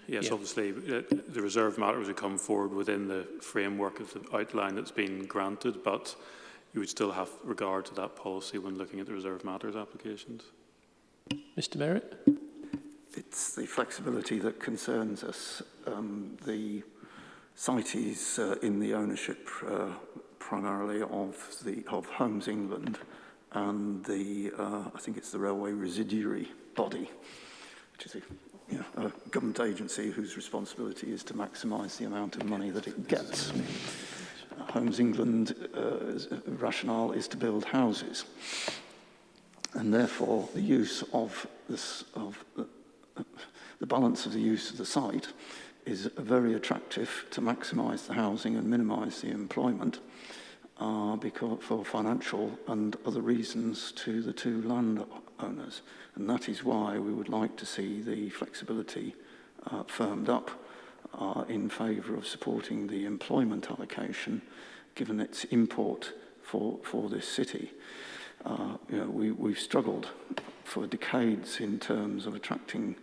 Yes, Yeah. obviously, the reserve matters would come forward within the framework of the outline that's been granted, but you would still have regard to that policy when looking at the reserve matters applications. Mr. Merritt? It's the flexibility that concerns us. The site is in the ownership primarily of Homes England and the I think it's the Railway Residuary Body, which is a government agency whose responsibility is to maximise the amount of money that it gets. Homes England rationale is to build houses, and therefore the use of this the balance of the use of the site is very attractive to maximise the housing and minimise the employment because for financial and other reasons to the two landowners. And that is why we would like to see the flexibility firmed up in favour of supporting the employment allocation, given its import for this city. We've struggled for decades in terms of attracting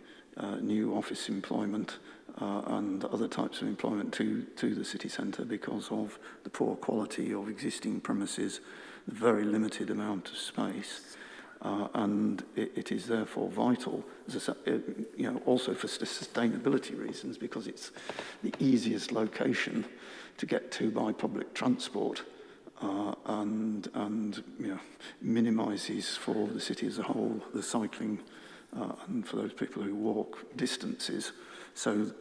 new office employment and other types of employment to the city centre because of the poor quality of existing premises, the very limited amount of space, and it is therefore vital, as I said, also for sustainability reasons, because it's the easiest location to get to by public transport, and minimises for the city as a whole the cycling and for those people who walk distances. So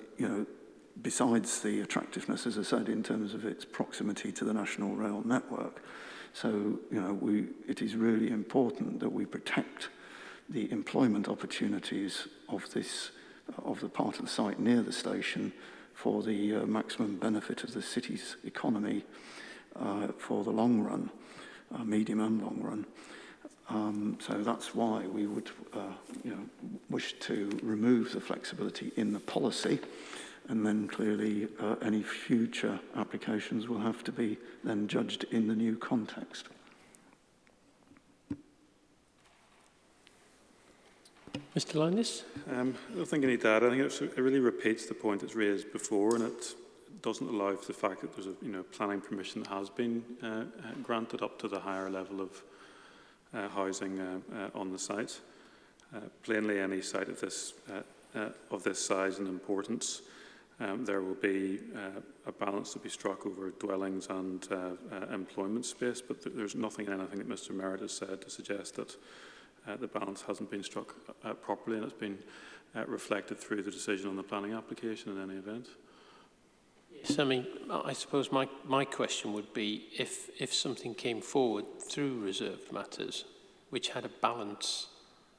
besides the attractiveness, as I said, in terms of its proximity to the national rail network. So, it is really important that we protect the employment opportunities of the part of the site near the station for the maximum benefit of the city's economy for the long run, medium and long run. So that's why we would wish to remove the flexibility in the policy, and then clearly any future applications will have to be then judged in the new context. Mr. Linus? I don't think I need to add. I think it really repeats the point that's raised before, and it doesn't allow for the fact that there's a planning permission that has been granted up to the higher level of housing on the site. Plainly, any site of this size and importance, there will be a balance to be struck over dwellings and employment space, but there's nothing in anything that Mr. Merritt has said to suggest that the balance hasn't been struck properly, and it's been reflected through the decision on the planning application in any event. Yes, I mean, I suppose my question would be if something came forward through reserved matters which had a balance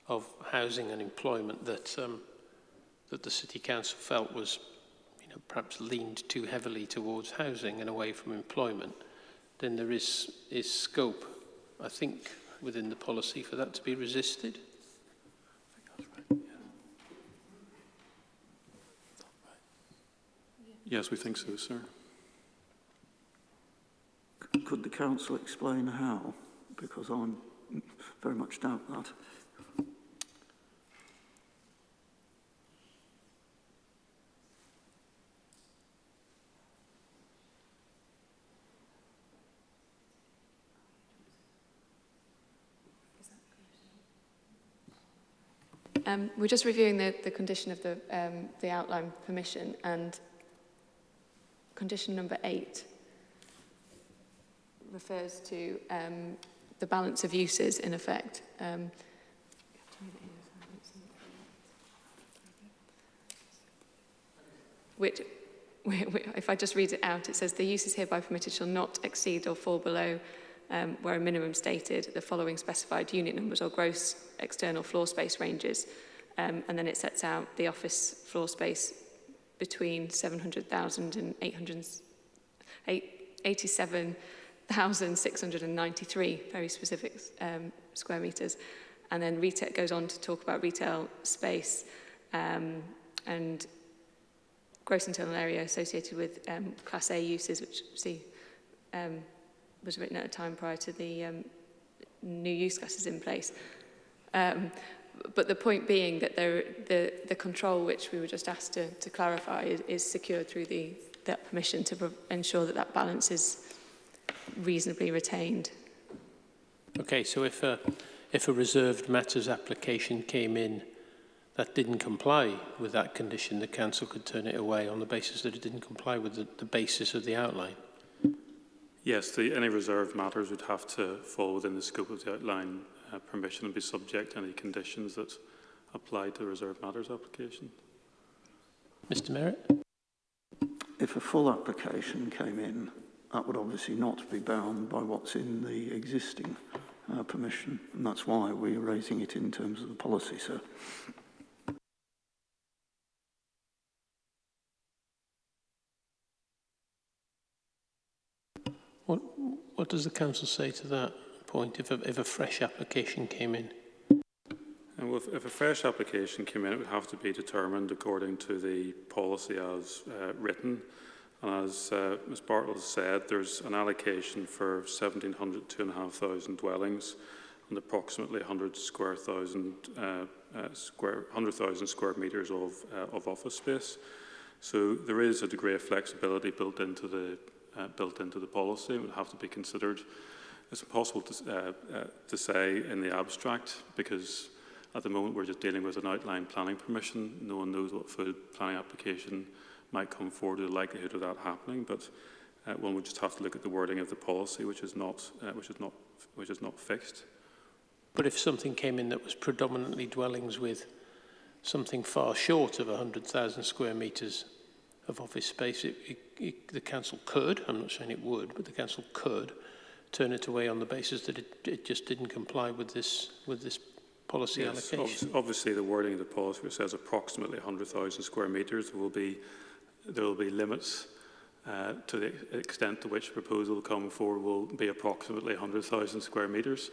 of housing and employment that the City Council felt was perhaps leaned too heavily towards housing and away from employment, then there is scope, I think, within the policy for that to be resisted. Yes, we think so, sir. Could the council explain how? Because I very much doubt that. We're just reviewing the condition of the outline permission, and condition number 8 refers to the balance of uses in effect. Which, if I just read it out, it says the uses hereby permitted shall not exceed or fall below where a minimum stated the following specified unit numbers or gross external floor space ranges, and then it sets out the office floor space between 700,000 and 87,693, very specific square metres, and then retail goes on to talk about retail space and gross internal area associated with Class A uses, which was written at a time prior to the new use classes in place. But the point being that the control which we were just asked to clarify is secured through that permission to ensure that balance is reasonably retained. Okay, so if a reserved matters application came in that didn't comply with that condition, the council could turn it away on the basis that it didn't comply with the basis of the outline? Yes, any reserved matters would have to fall within the scope of the outline permission and be subject to any conditions that apply to the reserved matters application. Mr. Merritt? If a full application came in, that would obviously not be bound by what's in the existing permission, and that's why we're raising it in terms of the policy, sir. What does the council say to that point if a fresh application came in? And if a fresh application came in, it would have to be determined according to the policy as written. And as Ms Bartle said, there's an allocation for 1,700 to 2,500 dwellings and approximately 100,000 square metres of office space. So there is a degree of flexibility built into the policy. It would have to be considered. It's impossible to say in the abstract, because at the moment we're just dealing with an outline planning permission. No one knows what full planning application might come forward, the likelihood of that happening, but one would just have to look at the wording of the policy, which is not fixed. But if something came in that was predominantly dwellings with something far short of 100,000 square metres of office space, the council could, I'm not saying it would, but the council could turn it away on the basis that it just didn't comply with this policy allocation. Obviously the wording of the policy which says approximately 100,000 square metres, there will be limits to the extent to which the proposal coming forward will be approximately 100,000 square metres.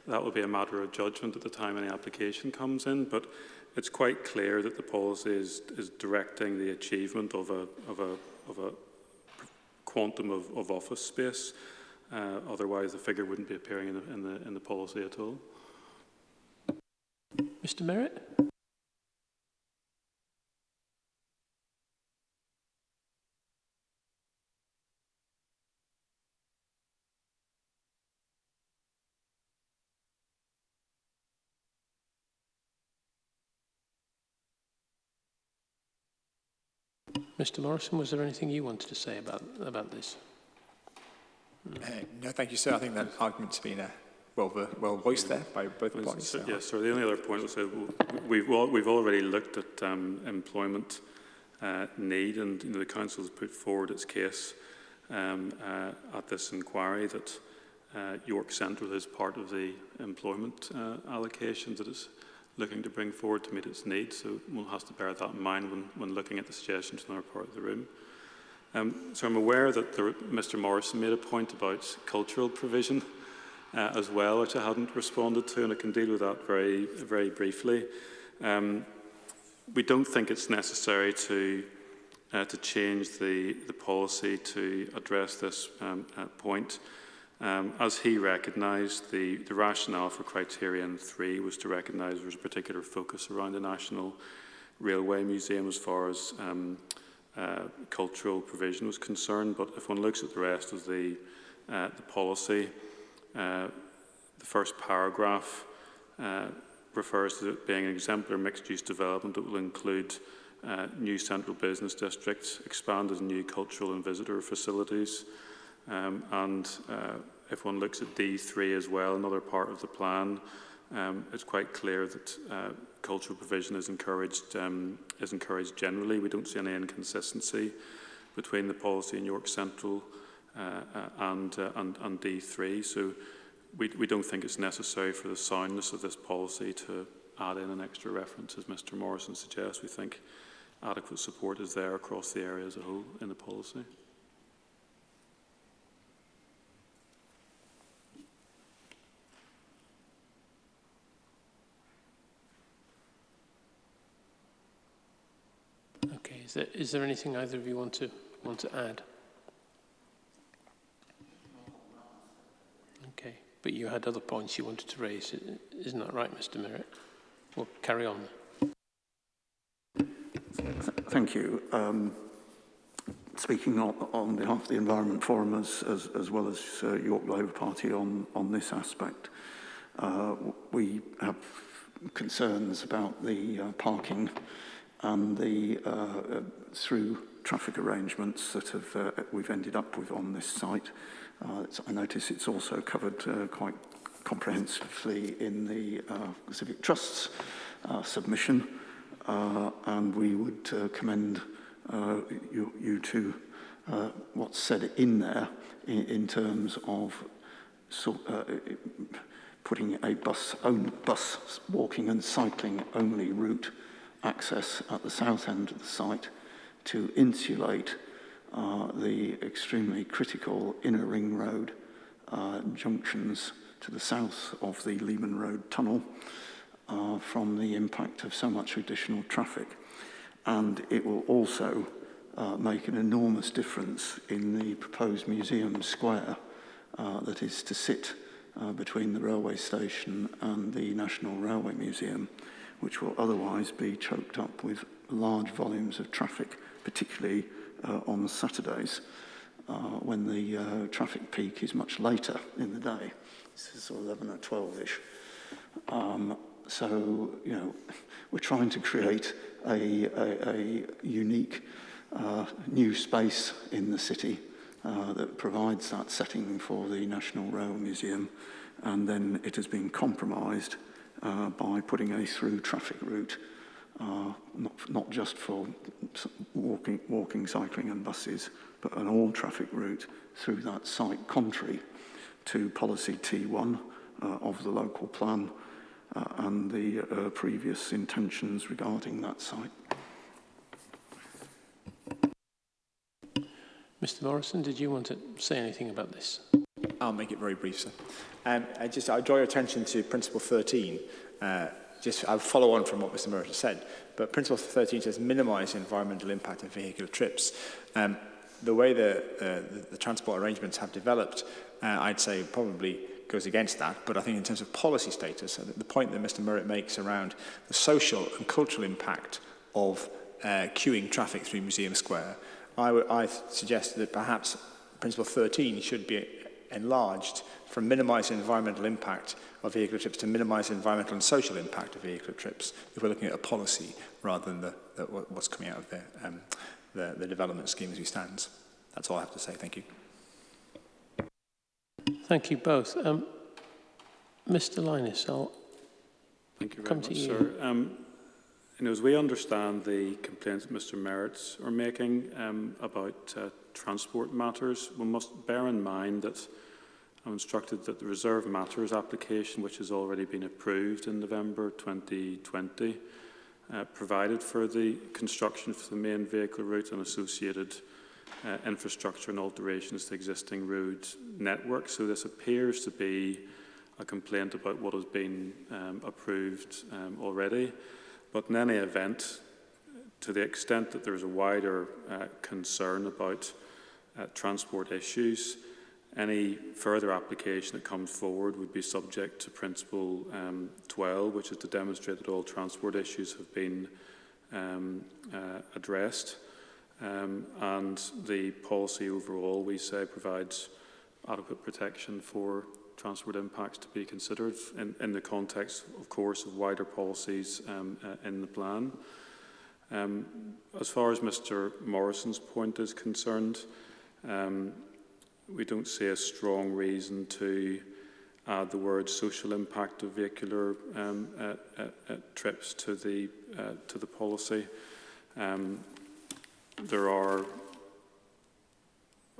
That will be a matter of judgment at the time any application comes in, but it's quite clear that the policy is directing the achievement of a quantum of office space. Otherwise, the figure wouldn't be appearing in the policy at all. Mr. Merritt? Mr. Morrison, was there anything you wanted to say about this? No, thank you, sir. I think that argument's been well voiced there by both parties. So, yes, so the only other point was that we've already looked at employment need, and the council has put forward its case at this inquiry that York Central is part of the employment allocations that it's looking to bring forward to meet its needs. So we'll have to bear that in mind when looking at the suggestions in our part of the room. So I'm aware that Mr. Morrison made a point about cultural provision as well, which I hadn't responded to, and I can deal with that very, very briefly. We don't think it's necessary to change the policy to address this point. As he recognised, the rationale for criterion 3 was to recognise there was a particular focus around the National Railway Museum as far as cultural provision was concerned. But if one looks at the rest of the policy, the first paragraph refers to it being an exemplar mixed-use development that will include new central business districts, expanded new cultural and visitor facilities, and if one looks at D3 as well, another part of the plan, it's quite clear that cultural provision is encouraged generally. We don't see any inconsistency between the policy in York Central and D3. So we don't think it's necessary for the soundness of this policy to add in an extra reference, as Mr. Morrison suggests. We think adequate support is there across the area as a whole in the policy. Okay, is there anything either of you want to add? Okay, but you had other points you wanted to raise, isn't that right, Mr. Merritt? Well, carry on. Thank you. Speaking on behalf of the Environment Forum as well as York Labour Party on this aspect, we have concerns about the parking and the through traffic arrangements that we've ended up with on this site. I notice it's also covered quite comprehensively in the Civic Trust's submission, and we would commend you to what's said in there in terms of putting a bus walking and cycling only route access at the south end of the site to insulate the extremely critical inner ring road junctions to the south of the Lehman Road tunnel from the impact of so much additional traffic. And it will also make an enormous difference in the proposed museum square that is to sit between the railway station and the National Railway Museum, which will otherwise be choked up with large volumes of traffic, particularly on Saturdays, when the traffic peak is much later in the day. This is sort of 11 or 12-ish. So, you know, we're trying to create a unique new space in the city that provides that setting for the National Rail Museum, and then it has been compromised by putting a through traffic route not just for walking, cycling and buses, but an all-traffic route through that site, contrary to policy T1 of the local plan and the previous intentions regarding that site. Mr. Morrison, did you want to say anything about this? I'll make it very brief, sir. I'll draw your attention to Principle 13. I'll follow on from what Mr. Merritt said, but Principle 13 says minimise the environmental impact of vehicular trips. The way the transport arrangements have developed, I'd say probably goes against that, but I think in terms of policy status, the point that Mr. Merritt makes around the social and cultural impact of queuing traffic through Museum Square, I suggest that perhaps Principle 13 should be enlarged from minimising environmental impact of vehicular trips to minimise the environmental and social impact of vehicular trips, if we're looking at a policy rather than what's coming out of the development scheme as we stand. That's all I have to say. Thank you. Thank you both. Mr. Linus, I'll Thank you very come much, to you. sir. As we understand the complaints that Mr. Merritt are making about transport matters, we must bear in mind that I'm instructed that the Reserve Matters application, which has already been approved in November 2020, provided for the construction for the main vehicle route and associated infrastructure and alterations to existing road network. So this appears to be a complaint about what has been approved already. But in any event, to the extent that there is a wider concern about transport issues, any further application that comes forward would be subject to Principle 12, which is to demonstrate that all transport issues have been addressed. And the policy overall, we say, provides adequate protection for transport impacts to be considered in the context, of course, of wider policies in the plan. As far as Mr. Morrison's point is concerned, we don't see a strong reason to add the word social impact of vehicular trips to the policy. There are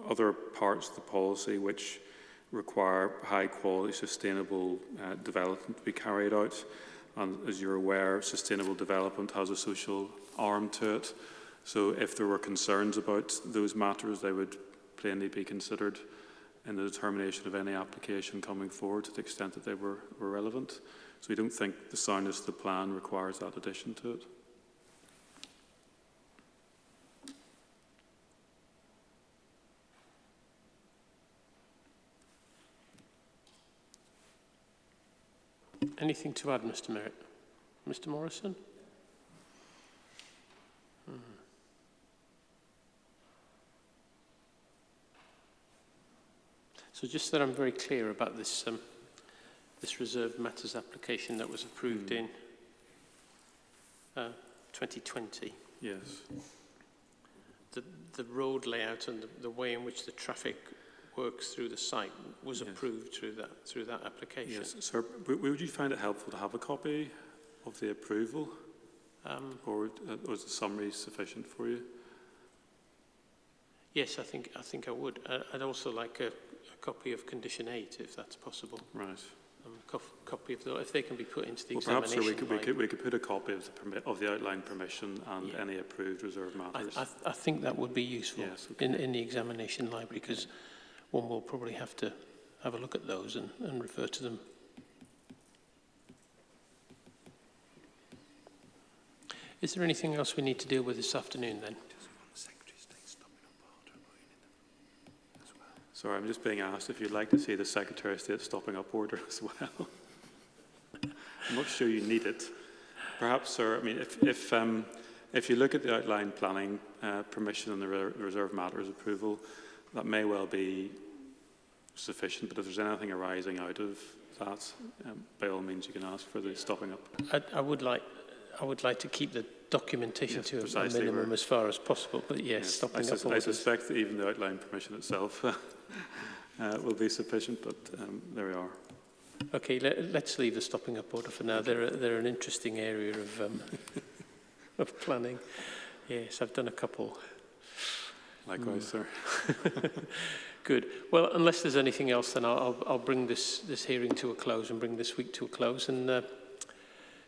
other parts of the policy which require high-quality, sustainable development to be carried out. And as you're aware, sustainable development has a social arm to it. So if there were concerns about those matters, they would plainly be considered in the determination of any application coming forward to the extent that they were relevant. So we don't think the soundness of the plan requires that addition to it. Anything to add, Mr. Merritt? Mr. Morrison? So just that I'm very clear about this this Reserve Matters application that was approved in 2020. Yes. The road layout and the way in which the traffic works through the site was approved through that application. Yes, sir. Would you find it helpful to have a copy of the approval, or is the summary sufficient for you? Yes, I think I would. I'd also like a copy of Condition 8, if that's possible. Right. Copy of if they can be put into the perhaps, examination. Perhaps, sir, we could put a copy of the outline permission and any approved reserve matters. I think that would be useful yes, in the examination library, because one will probably have to have a look at those and refer to them. Is there anything else we need to deal with this afternoon then? Sorry, I'm just being asked if you'd like to see the Secretary of State stopping up order as well. I'm not sure you need it. Perhaps, sir, I mean, if you look at the outline planning permission and the Reserve Matters approval, that may well be sufficient, but if there's anything arising out of that, by all means you can ask for the stopping up. I would like to keep the documentation to a minimum as far as possible, but yes, stopping up orders. I suspect that even the outline permission itself will be sufficient, but there we are. Okay, let's leave the stopping up order for now. They're an interesting area of of planning. Yes, I've done a couple. Likewise, sir. Good. Well, unless there's anything else, then I'll bring this hearing to a close and bring this week to a close, and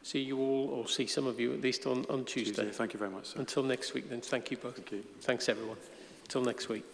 see you all, or see some of you at least on Tuesday. Thank you very much, sir. Until next week, then. Thank you both. Thank you. Thanks, everyone. Until next week.